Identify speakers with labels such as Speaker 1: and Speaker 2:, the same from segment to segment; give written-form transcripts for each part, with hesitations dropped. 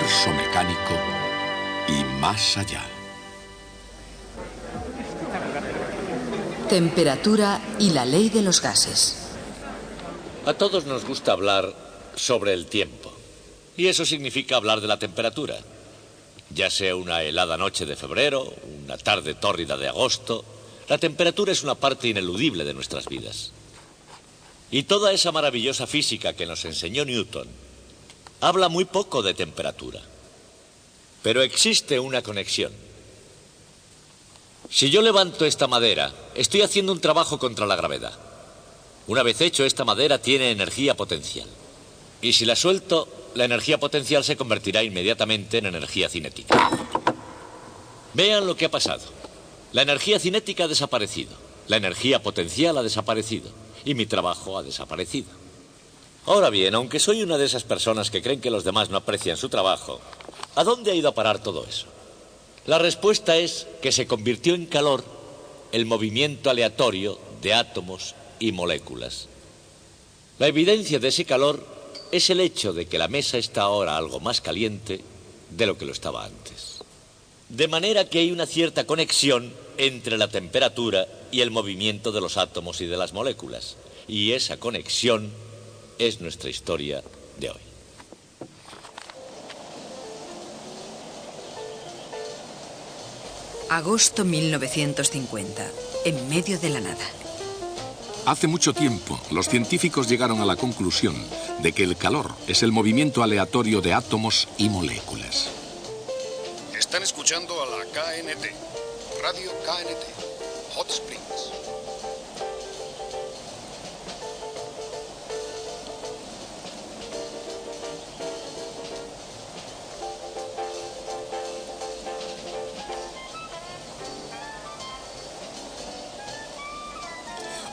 Speaker 1: universo mecánico y más allá.
Speaker 2: Temperatura y la ley de los gases.
Speaker 3: A todos nos gusta hablar sobre el tiempo. Y eso significa hablar de la temperatura. Ya sea una helada noche de febrero, una tarde tórrida de agosto, la temperatura es una parte ineludible de nuestras vidas. Y toda esa maravillosa física que nos enseñó Newton habla muy poco de temperatura. Pero existe una conexión. Si yo levanto esta madera, estoy haciendo un trabajo contra la gravedad. Una vez hecho, esta madera tiene energía potencial. Y si la suelto, la energía potencial se convertirá inmediatamente en energía cinética. Vean lo que ha pasado. La energía cinética ha desaparecido. La energía potencial ha desaparecido. Y mi trabajo ha desaparecido. Ahora bien, aunque soy una de esas personas que creen que los demás no aprecian su trabajo, ¿a dónde ha ido a parar todo eso? La respuesta es que se convirtió en calor el movimiento aleatorio de átomos y moléculas. La evidencia de ese calor es el hecho de que la mesa está ahora algo más caliente de lo que lo estaba antes. De manera que hay una cierta conexión entre la temperatura y el movimiento de los átomos y de las moléculas. Y esa conexión es nuestra historia de hoy.
Speaker 2: Agosto 1950, en medio de la nada.
Speaker 1: Hace mucho tiempo, los científicos llegaron a la conclusión de que el calor es el movimiento aleatorio de átomos y moléculas.
Speaker 4: Están escuchando a la KNT, Radio KNT, Hot Springs.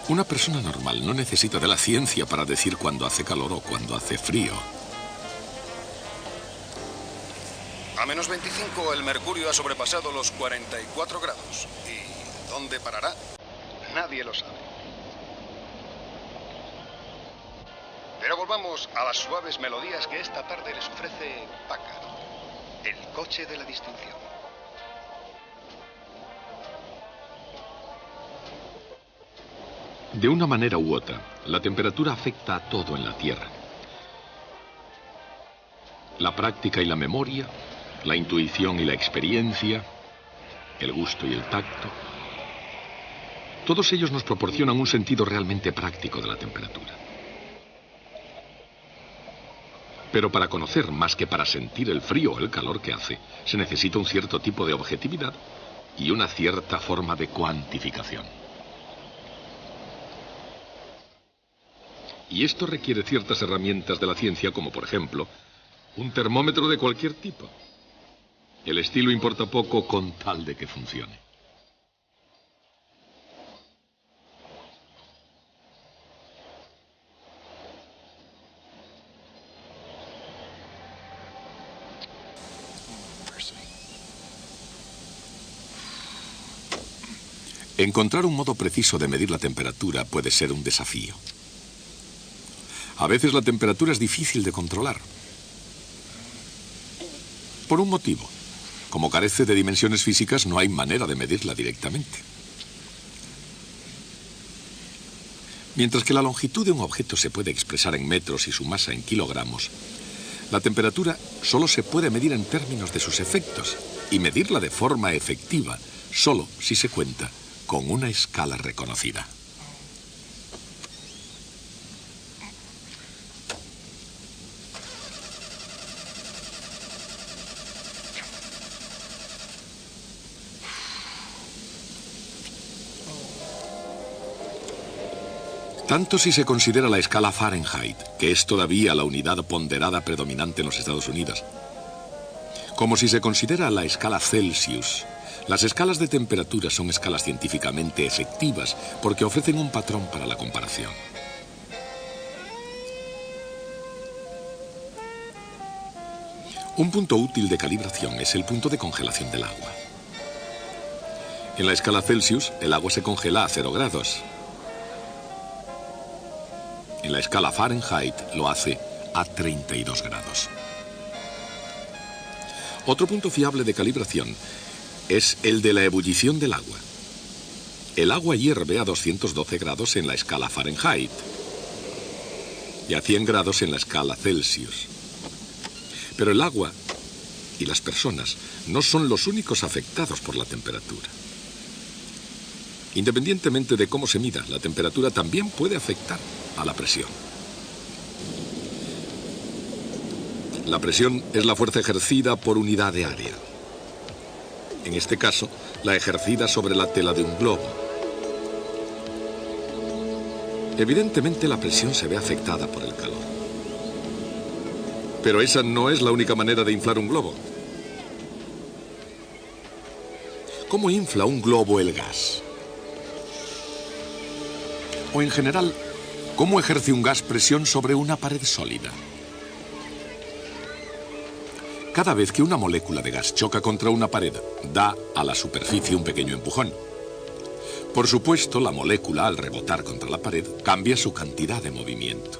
Speaker 1: Una persona normal no necesita de la ciencia para decir cuándo hace calor o cuándo hace frío.
Speaker 4: A menos 25 el mercurio ha sobrepasado los 44 grados. ¿Y dónde parará? Nadie lo sabe. Pero volvamos a las suaves melodías que esta tarde les ofrece Packard, el coche de la distinción.
Speaker 1: De una manera u otra, la temperatura afecta a todo en la Tierra. La práctica y la memoria, la intuición y la experiencia, el gusto y el tacto. Todos ellos nos proporcionan un sentido realmente práctico de la temperatura. Pero para conocer más que para sentir el frío o el calor que hace, se necesita un cierto tipo de objetividad y una cierta forma de cuantificación. Y esto requiere ciertas herramientas de la ciencia, como por ejemplo, un termómetro de cualquier tipo. El estilo importa poco con tal de que funcione. Encontrar un modo preciso de medir la temperatura puede ser un desafío. A veces la temperatura es difícil de controlar. Por un motivo. Como carece de dimensiones físicas, no hay manera de medirla directamente. Mientras que la longitud de un objeto se puede expresar en metros y su masa en kilogramos, la temperatura solo se puede medir en términos de sus efectos y medirla de forma efectiva solo si se cuenta con una escala reconocida. Tanto si se considera la escala Fahrenheit, que es todavía la unidad ponderada predominante en los Estados Unidos, como si se considera la escala Celsius. Las escalas de temperatura son escalas científicamente efectivas porque ofrecen un patrón para la comparación. Un punto útil de calibración es el punto de congelación del agua. En la escala Celsius, el agua se congela a 0 grados. En la escala Fahrenheit lo hace a 32 grados. Otro punto fiable de calibración es el de la ebullición del agua. El agua hierve a 212 grados en la escala Fahrenheit y a 100 grados en la escala Celsius. Pero el agua y las personas no son los únicos afectados por la temperatura. Independientemente de cómo se mida, la temperatura también puede afectar a la presión. La presión es la fuerza ejercida por unidad de área. En este caso, la ejercida sobre la tela de un globo. Evidentemente, la presión se ve afectada por el calor. Pero esa no es la única manera de inflar un globo. ¿Cómo infla un globo el gas? O en general, ¿cómo ejerce un gas presión sobre una pared sólida? Cada vez que una molécula de gas choca contra una pared, da a la superficie un pequeño empujón. Por supuesto, la molécula, al rebotar contra la pared, cambia su cantidad de movimiento.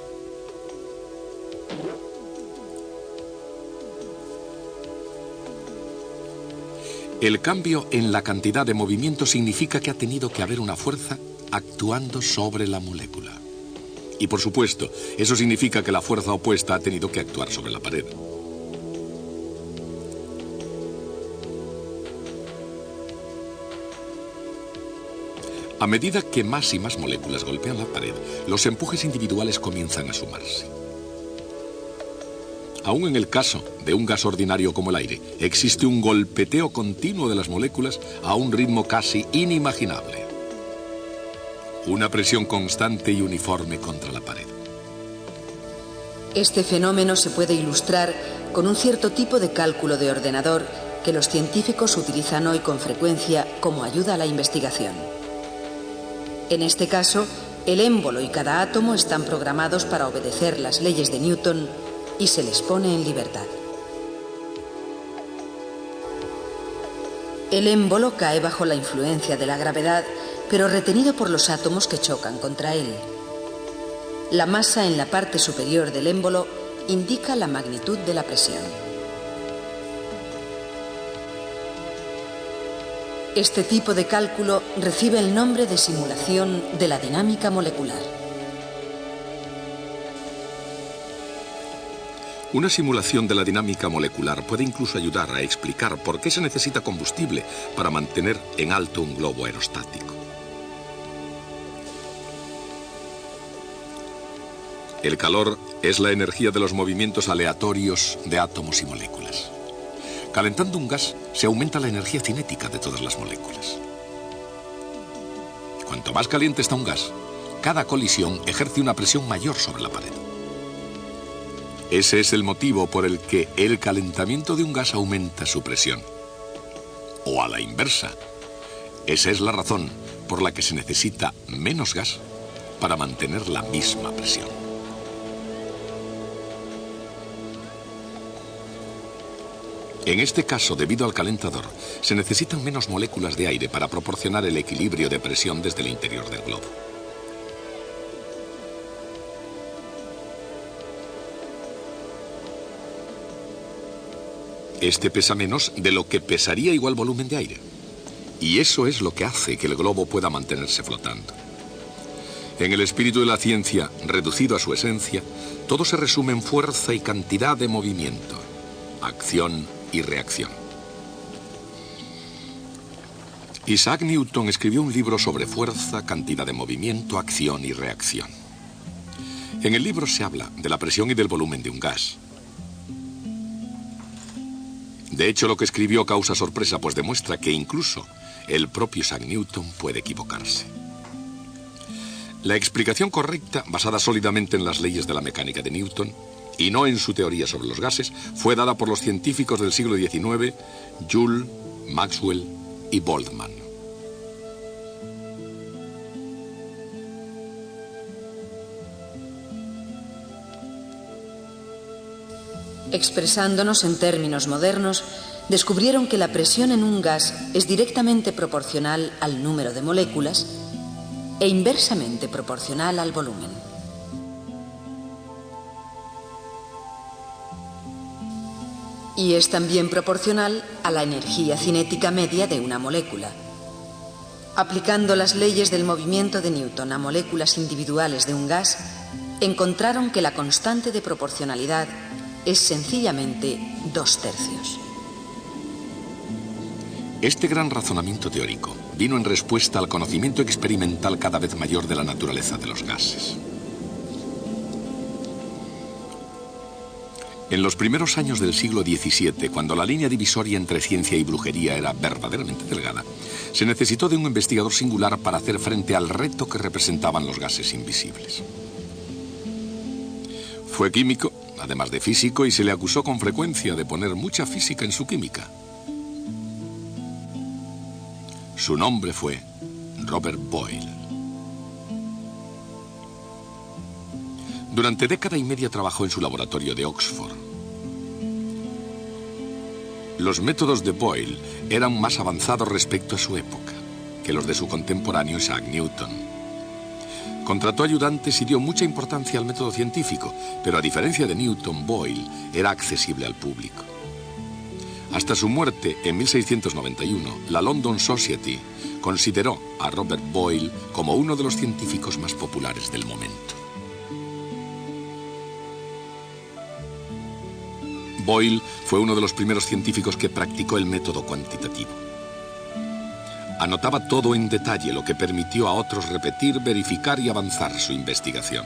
Speaker 1: El cambio en la cantidad de movimiento significa que ha tenido que haber una fuerza actuando sobre la molécula. Y por supuesto, eso significa que la fuerza opuesta ha tenido que actuar sobre la pared. A medida que más y más moléculas golpean la pared, los empujes individuales comienzan a sumarse. Aún en el caso de un gas ordinario como el aire, existe un golpeteo continuo de las moléculas a un ritmo casi inimaginable. Una presión constante y uniforme contra la pared.
Speaker 2: Este fenómeno se puede ilustrar con un cierto tipo de cálculo de ordenador que los científicos utilizan hoy con frecuencia como ayuda a la investigación. En este caso, el émbolo y cada átomo están programados para obedecer las leyes de Newton y se les pone en libertad. El émbolo cae bajo la influencia de la gravedad, pero retenido por los átomos que chocan contra él. La masa en la parte superior del émbolo indica la magnitud de la presión. Este tipo de cálculo recibe el nombre de simulación de la dinámica molecular.
Speaker 1: Una simulación de la dinámica molecular puede incluso ayudar a explicar por qué se necesita combustible para mantener en alto un globo aerostático. El calor es la energía de los movimientos aleatorios de átomos y moléculas. Calentando un gas, se aumenta la energía cinética de todas las moléculas. Cuanto más caliente está un gas, cada colisión ejerce una presión mayor sobre la pared. Ese es el motivo por el que el calentamiento de un gas aumenta su presión. O a la inversa. Esa es la razón por la que se necesita menos gas para mantener la misma presión. En este caso, debido al calentador, se necesitan menos moléculas de aire para proporcionar el equilibrio de presión desde el interior del globo. Este pesa menos de lo que pesaría igual volumen de aire. Y eso es lo que hace que el globo pueda mantenerse flotando. En el espíritu de la ciencia, reducido a su esencia, todo se resume en fuerza y cantidad de movimiento, acción y reacción. Isaac Newton escribió un libro sobre fuerza, cantidad de movimiento, acción y reacción. En el libro se habla de la presión y del volumen de un gas. De hecho, lo que escribió causa sorpresa, pues demuestra que incluso el propio Isaac Newton puede equivocarse. La explicación correcta, basada sólidamente en las leyes de la mecánica de Newton, y no en su teoría sobre los gases, fue dada por los científicos del siglo XIX, Joule, Maxwell y Boltzmann.
Speaker 2: Expresándonos en términos modernos, descubrieron que la presión en un gas es directamente proporcional al número de moléculas e inversamente proporcional al volumen. y es también proporcional a la energía cinética media de una molécula. Aplicando las leyes del movimiento de Newton a moléculas individuales de un gas, encontraron que la constante de proporcionalidad es sencillamente 2/3.
Speaker 1: Este gran razonamiento teórico vino en respuesta al conocimiento experimental cada vez mayor de la naturaleza de los gases. En los primeros años del siglo XVII, cuando la línea divisoria entre ciencia y brujería era verdaderamente delgada, se necesitó de un investigador singular para hacer frente al reto que representaban los gases invisibles. Fue químico, además de físico, y se le acusó con frecuencia de poner mucha física en su química. Su nombre fue Robert Boyle. Durante década y media trabajó en su laboratorio de Oxford. Los métodos de Boyle eran más avanzados respecto a su época que los de su contemporáneo Isaac Newton. Contrató ayudantes y dio mucha importancia al método científico, pero a diferencia de Newton, Boyle era accesible al público. Hasta su muerte en 1691, la London Society consideró a Robert Boyle como uno de los científicos más populares del momento. Boyle fue uno de los primeros científicos que practicó el método cuantitativo. Anotaba todo en detalle, lo que permitió a otros repetir, verificar y avanzar su investigación.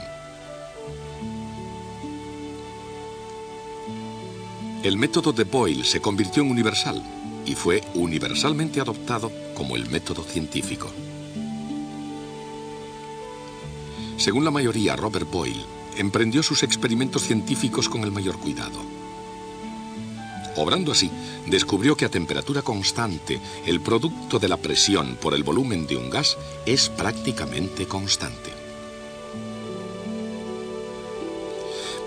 Speaker 1: El método de Boyle se convirtió en universal y fue universalmente adoptado como el método científico. Según la mayoría, Robert Boyle emprendió sus experimentos científicos con el mayor cuidado. Obrando así, descubrió que a temperatura constante, el producto de la presión por el volumen de un gas es prácticamente constante.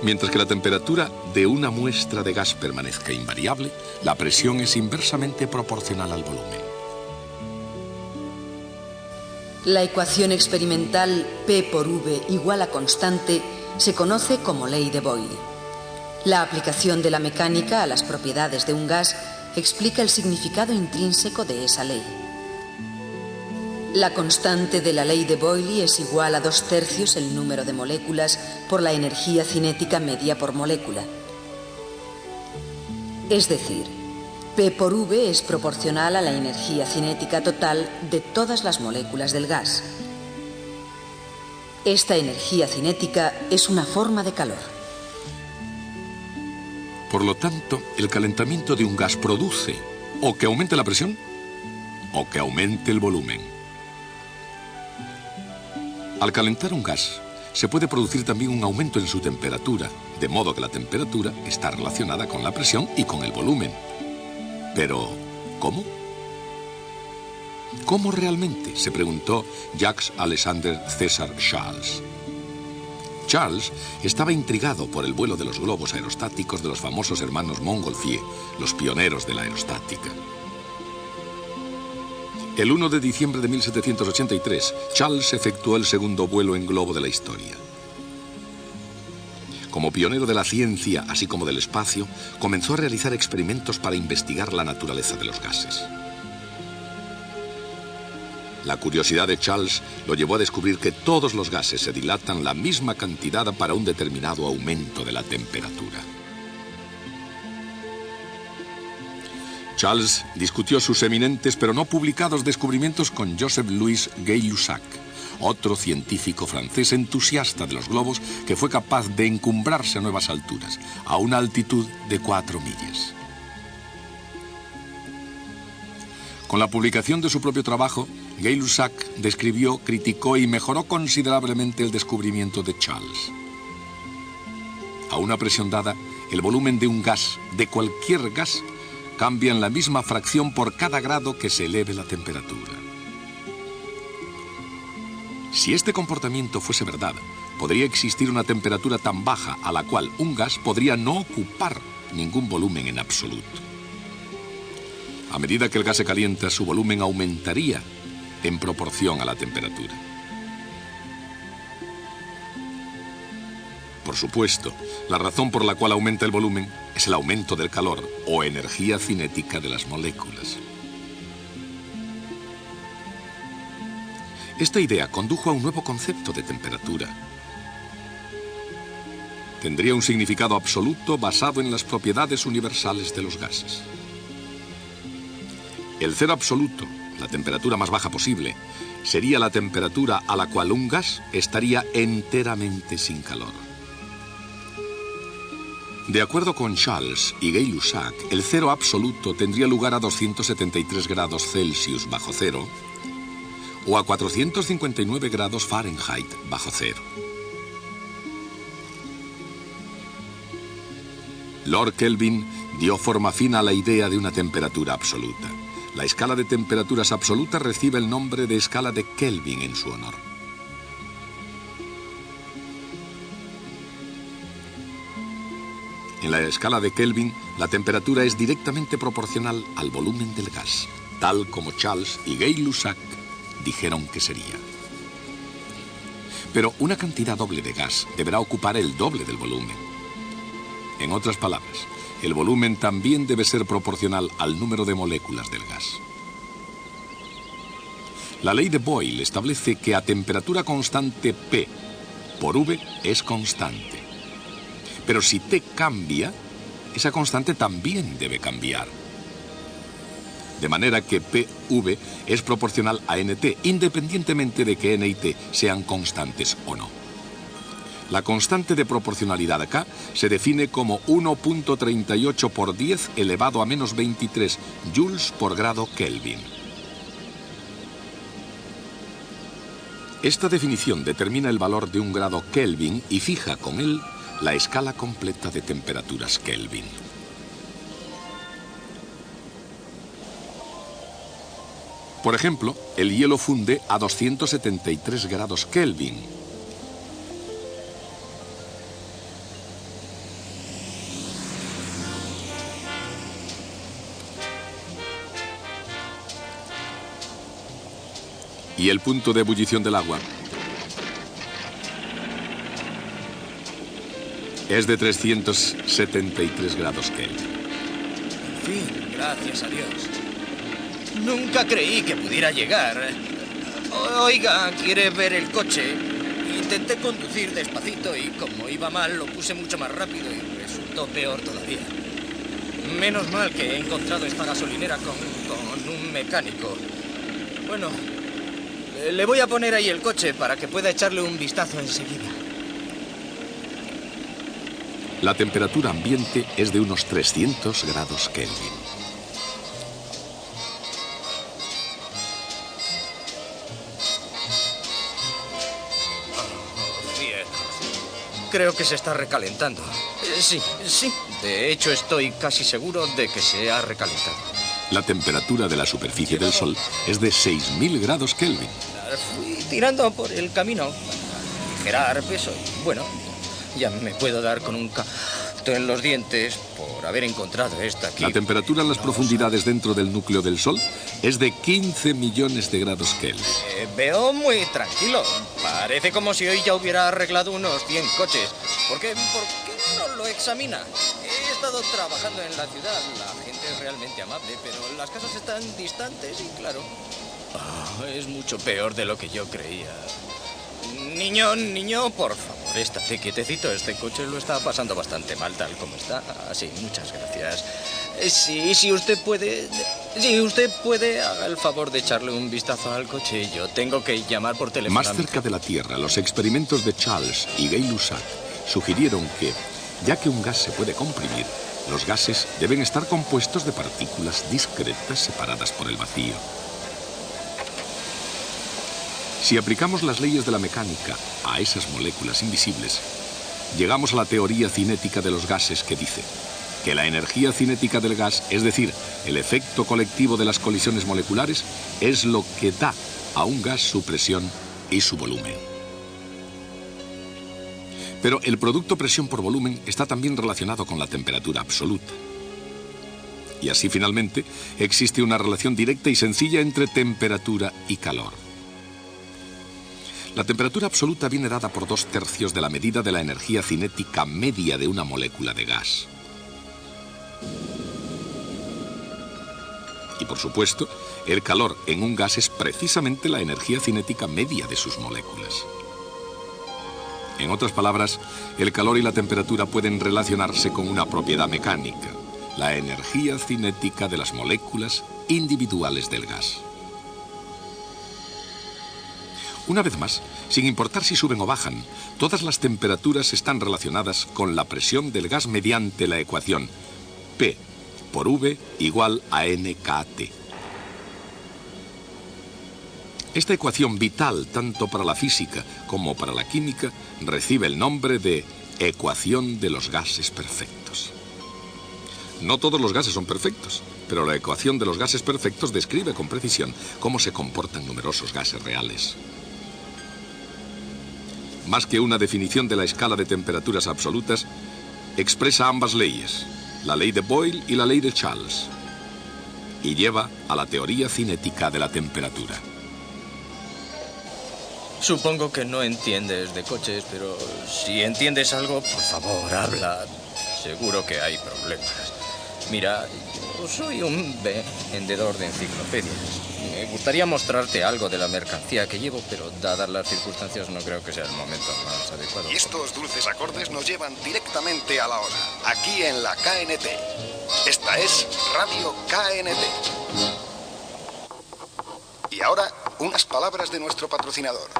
Speaker 1: Mientras que la temperatura de una muestra de gas permanezca invariable, la presión es inversamente proporcional al volumen.
Speaker 2: La ecuación experimental P por V igual a constante se conoce como ley de Boyle. La aplicación de la mecánica a las propiedades de un gas explica el significado intrínseco de esa ley. La constante de la ley de Boyle es igual a 2/3 el número de moléculas por la energía cinética media por molécula. Es decir, P por V es proporcional a la energía cinética total de todas las moléculas del gas. Esta energía cinética es una forma de calor.
Speaker 1: Por lo tanto, el calentamiento de un gas produce o que aumente la presión o que aumente el volumen. Al calentar un gas, se puede producir también un aumento en su temperatura, de modo que la temperatura está relacionada con la presión y con el volumen. Pero, ¿cómo? ¿Cómo realmente?, se preguntó Jacques Alexander César Charles. Charles estaba intrigado por el vuelo de los globos aerostáticos de los famosos hermanos Montgolfier, los pioneros de la aerostática. El 1 de diciembre de 1783, Charles efectuó el segundo vuelo en globo de la historia. Como pionero de la ciencia, así como del espacio, comenzó a realizar experimentos para investigar la naturaleza de los gases. La curiosidad de Charles lo llevó a descubrir que todos los gases se dilatan la misma cantidad para un determinado aumento de la temperatura. Charles discutió sus eminentes pero no publicados descubrimientos con Joseph-Louis Gay-Lussac, otro científico francés entusiasta de los globos que fue capaz de encumbrarse a nuevas alturas, a una altitud de 4 millas. Con la publicación de su propio trabajo, Gay-Lussac describió, criticó y mejoró considerablemente el descubrimiento de Charles. A una presión dada, el volumen de un gas, de cualquier gas, cambia en la misma fracción por cada grado que se eleve la temperatura. Si este comportamiento fuese verdad, podría existir una temperatura tan baja a la cual un gas podría no ocupar ningún volumen en absoluto. A medida que el gas se calienta, su volumen aumentaría en proporción a la temperatura. Por supuesto, la razón por la cual aumenta el volumen es es el aumento del calor o energía cinética de las moléculas. Esta idea condujo a un nuevo concepto de temperatura. Tendría un significado absoluto basado en las propiedades universales de los gases. El cero absoluto, la temperatura más baja posible, sería la temperatura a la cual un gas estaría enteramente sin calor. De acuerdo con Charles y Gay-Lussac, el cero absoluto tendría lugar a 273 grados Celsius bajo cero o a 459 grados Fahrenheit bajo cero. Lord Kelvin dio forma fina a la idea de una temperatura absoluta. La escala de temperaturas absolutas recibe el nombre de escala de Kelvin en su honor. En la escala de Kelvin, la temperatura es directamente proporcional al volumen del gas, tal como Charles y Gay-Lussac dijeron que sería. Pero una cantidad doble de gas deberá ocupar el doble del volumen. En otras palabras, el volumen también debe ser proporcional al número de moléculas del gas. La ley de Boyle establece que a temperatura constante P por V es constante. Pero si T cambia, esa constante también debe cambiar. De manera que PV es proporcional a NT, independientemente de que N y T sean constantes o no. La constante de proporcionalidad K se define como 1.38 por 10 elevado a menos 23 joules por grado Kelvin. Esta definición determina el valor de un grado Kelvin y fija con él la escala completa de temperaturas Kelvin. Por ejemplo, el hielo funde a 273 grados Kelvin. Y el punto de ebullición del agua es de 373 grados Kelvin.
Speaker 5: En fin, gracias a Dios. Nunca creí que pudiera llegar. Oiga, ¿quiere ver el coche? Intenté conducir despacito y como iba mal lo puse mucho más rápido y resultó peor todavía. Menos mal que he encontrado esta gasolinera con un mecánico. Bueno, le voy a poner ahí el coche para que pueda echarle un vistazo enseguida.
Speaker 1: La temperatura ambiente es de unos 300 grados Kelvin.
Speaker 5: Creo que se está recalentando. Sí. De hecho, estoy casi seguro de que se ha recalentado.
Speaker 1: La temperatura de la superficie del Sol es de 6.000 grados Kelvin.
Speaker 5: Fui tirando por el camino para aligerar peso y, bueno, ya me puedo dar con un canto en los dientes por haber encontrado esta aquí.
Speaker 1: La temperatura en las profundidades dentro del núcleo del Sol es de 15 millones de grados Kelvin.
Speaker 5: Veo muy tranquilo. Parece como si hoy ya hubiera arreglado unos 100 coches. ¿Por qué no lo examina? He estado trabajando en la ciudad. La gente es realmente amable, pero las casas están distantes y, claro, es mucho peor de lo que yo creía. Niño, por favor, estate quietecito. Este coche lo está pasando bastante mal tal como está. Sí, muchas gracias. Si usted puede, haga el favor de echarle un vistazo al coche. Yo tengo que llamar por teléfono.
Speaker 1: Más cerca de la Tierra, los experimentos de Charles y Gay-Lussac sugirieron que, ya que un gas se puede comprimir, los gases deben estar compuestos de partículas discretas separadas por el vacío. Si aplicamos las leyes de la mecánica a esas moléculas invisibles, llegamos a la teoría cinética de los gases que dice que la energía cinética del gas, es decir, el efecto colectivo de las colisiones moleculares, es lo que da a un gas su presión y su volumen. Pero el producto presión por volumen está también relacionado con la temperatura absoluta. Y así, finalmente, existe una relación directa y sencilla entre temperatura y calor. La temperatura absoluta viene dada por 2/3 de la medida de la energía cinética media de una molécula de gas. Y por supuesto, el calor en un gas es precisamente la energía cinética media de sus moléculas. En otras palabras, el calor y la temperatura pueden relacionarse con una propiedad mecánica, la energía cinética de las moléculas individuales del gas. Una vez más, sin importar si suben o bajan, todas las temperaturas están relacionadas con la presión del gas mediante la ecuación P por V igual a nKT. Esta ecuación vital tanto para la física como para la química recibe el nombre de ecuación de los gases perfectos. No todos los gases son perfectos, pero la ecuación de los gases perfectos describe con precisión cómo se comportan numerosos gases reales. Más que una definición de la escala de temperaturas absolutas, expresa ambas leyes, la ley de Boyle y la ley de Charles, y lleva a la teoría cinética de la temperatura.
Speaker 5: Supongo que no entiendes de coches, pero si entiendes algo, por favor, habla. Seguro que hay problemas. Mira, yo soy un vendedor de enciclopedias. Me gustaría mostrarte algo de la mercancía que llevo, pero dadas las circunstancias no creo que sea el momento más adecuado.
Speaker 4: Y estos dulces acordes nos llevan directamente a la hora, aquí en la KNT. Esta es Radio KNT. Y ahora, unas palabras de nuestro patrocinador.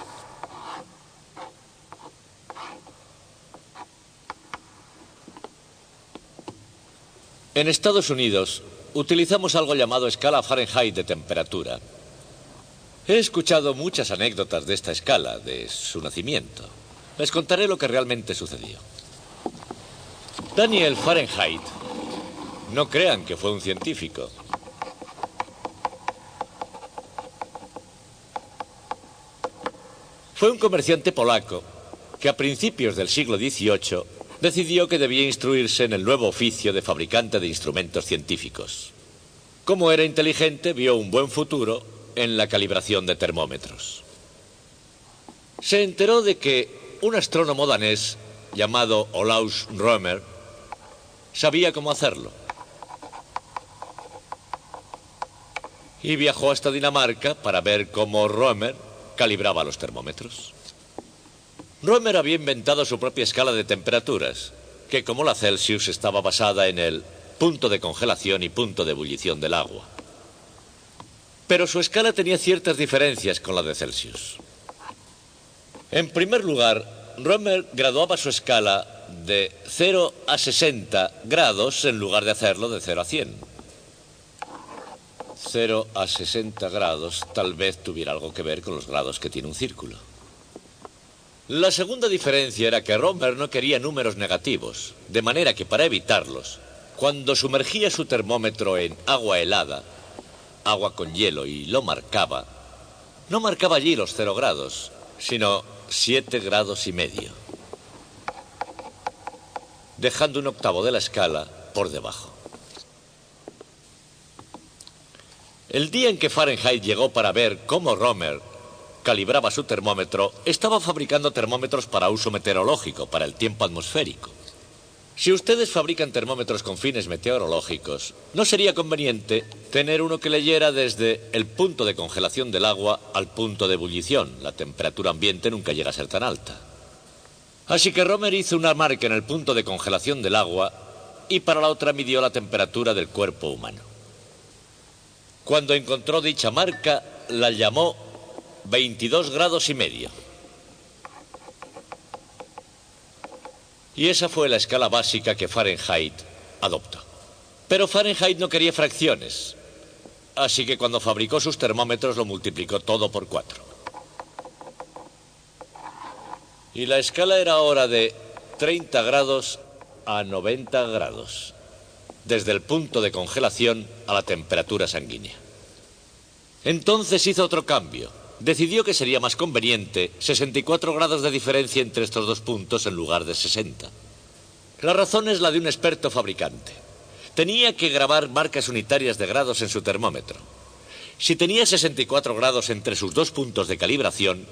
Speaker 3: En Estados Unidos utilizamos algo llamado escala Fahrenheit de temperatura. He escuchado muchas anécdotas de esta escala, de su nacimiento. Les contaré lo que realmente sucedió. Daniel Fahrenheit, no crean que fue un científico. Fue un comerciante polaco que a principios del siglo XVIII decidió que debía instruirse en el nuevo oficio de fabricante de instrumentos científicos. Como era inteligente, vio un buen futuro en la calibración de termómetros. Se enteró de que un astrónomo danés llamado Olaus Rømer sabía cómo hacerlo. Y viajó hasta Dinamarca para ver cómo Rømer calibraba los termómetros. Rømer había inventado su propia escala de temperaturas, que como la Celsius estaba basada en el punto de congelación y punto de ebullición del agua. Pero su escala tenía ciertas diferencias con la de Celsius. En primer lugar, Rømer graduaba su escala de 0 a 60 grados en lugar de hacerlo de 0 a 100. 0 a 60 grados tal vez tuviera algo que ver con los grados que tiene un círculo. La segunda diferencia era que Rømer no quería números negativos, de manera que para evitarlos, cuando sumergía su termómetro en agua helada, agua con hielo, y lo marcaba, no marcaba allí los 0 grados, sino 7 grados y medio, dejando un octavo de la escala por debajo. El día en que Fahrenheit llegó para ver cómo Rømer calibraba su termómetro, estaba fabricando termómetros para uso meteorológico, para el tiempo atmosférico. Si ustedes fabrican termómetros con fines meteorológicos, ¿no sería conveniente tener uno que leyera desde el punto de congelación del agua al punto de ebullición? La temperatura ambiente nunca llega a ser tan alta. Así que Rømer hizo una marca en el punto de congelación del agua y para la otra midió la temperatura del cuerpo humano. Cuando encontró dicha marca, la llamó 22 grados y medio. Y esa fue la escala básica que Fahrenheit adoptó. Pero Fahrenheit no quería fracciones, así que cuando fabricó sus termómetros lo multiplicó todo por 4. Y la escala era ahora de 30 grados a 90 grados, desde el punto de congelación a la temperatura sanguínea. Entonces hizo otro cambio. Decidió que sería más conveniente 64 grados de diferencia entre estos dos puntos en lugar de 60. La razón es la de un experto fabricante. Tenía que grabar marcas unitarias de grados en su termómetro. Si tenía 64 grados entre sus dos puntos de calibración,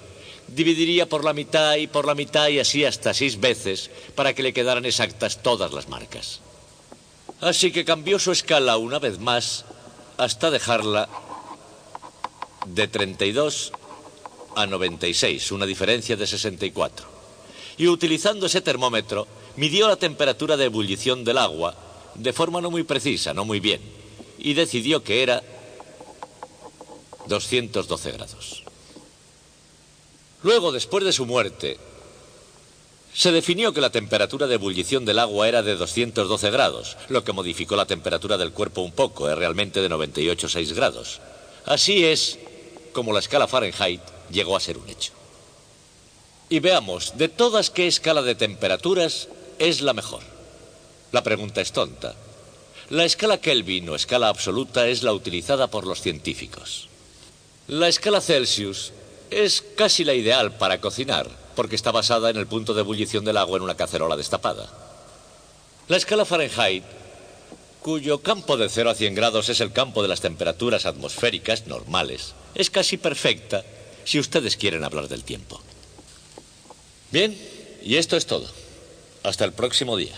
Speaker 3: dividiría por la mitad y así hasta 6 veces para que le quedaran exactas todas las marcas. Así que cambió su escala una vez más hasta dejarla de 32 a 96, una diferencia de 64. Y utilizando ese termómetro, midió la temperatura de ebullición del agua de forma no muy precisa, no muy bien, y decidió que era 212 grados. Luego, después de su muerte, se definió que la temperatura de ebullición del agua era de 212 grados, lo que modificó la temperatura del cuerpo un poco, es realmente de 98,6 grados. Así es como la escala Fahrenheit llegó a ser un hecho. Y veamos, de todas, ¿qué escala de temperaturas es la mejor? La pregunta es tonta. La escala Kelvin o escala absoluta es la utilizada por los científicos. La escala Celsius es casi la ideal para cocinar, porque está basada en el punto de ebullición del agua en una cacerola destapada. La escala Fahrenheit, cuyo campo de 0 a 100 grados es el campo de las temperaturas atmosféricas normales, es casi perfecta si ustedes quieren hablar del tiempo. Bien, y esto es todo. Hasta el próximo día.